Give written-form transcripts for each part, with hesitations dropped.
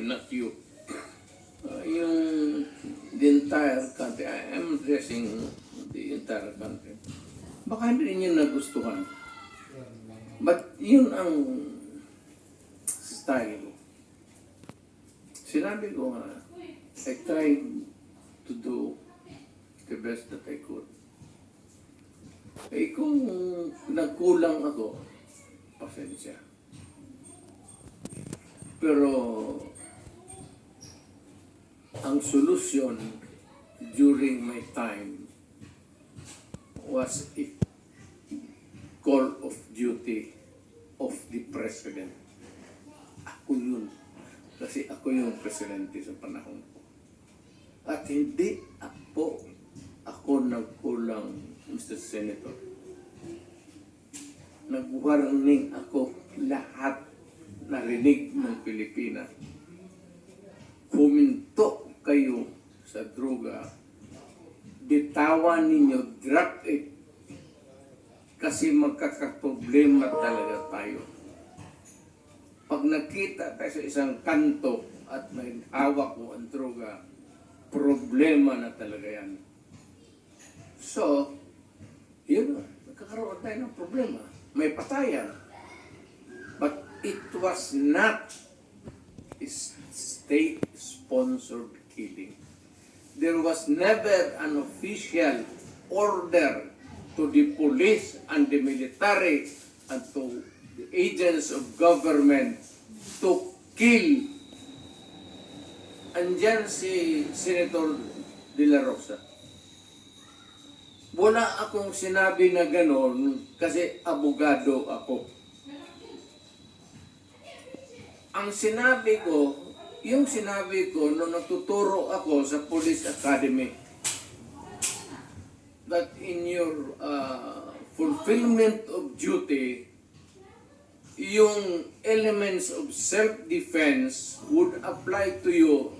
not you. Yung the entire country, I am addressing the entire country. Baka hindi niyo nagustuhan. But yun ang style. Sinabi ko nga, I tried to do the best that I could. Eh kung nagkulang ako, pasensya. Pero ang solusyon during my time was a call of duty of the president. Ako yun. Kasi ako yung presidente sa panahon ko. At hindi ako nagkulang, Mr. Senator. Nag-warning ako lahat narinig ng Pilipinas. Huminto kayo sa droga, bitawan ninyo, drop it. Kasi magkakaproblema talaga tayo. Pag nakita tayo sa isang kanto at may hawak mo ang droga, problema na talaga yan. So, yun, nagkakaroon tayo ng problema. May patayan. But it was not a state-sponsored killing. There was never an official order to the police and the military and to the agents of government to kill. Andyan si Senator De La Rosa. Wala akong sinabi na ganon kasi abogado ako. Ang sinabi ko, yung sinabi ko nung nagtuturo ako sa Police Academy, that in your fulfillment of duty, yung elements of self-defense would apply to you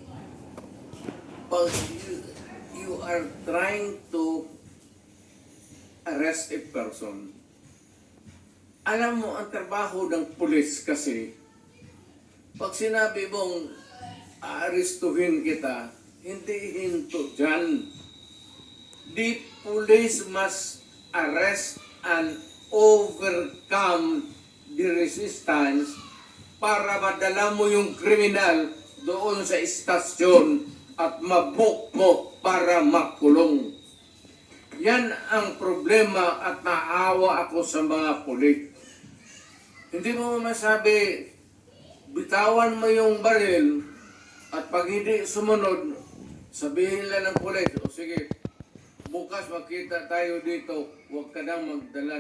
pag you are trying to arrest a person. Alam mo, ang trabaho ng pulis kasi, pag sinabi mong aarestuhin kita, hindi hinto dyan. The police must arrest and overcome the resistance para madala mo yung kriminal doon sa istasyon at mabook mo para makulong. Yan ang problema at naawa ako sa mga pulis. Hindi mo masabi, bitawan mo yung baril at pag hindi sumunod, sabihin lang ng pulis, o sige, bukas makita tayo dito, huwag ka nang magdala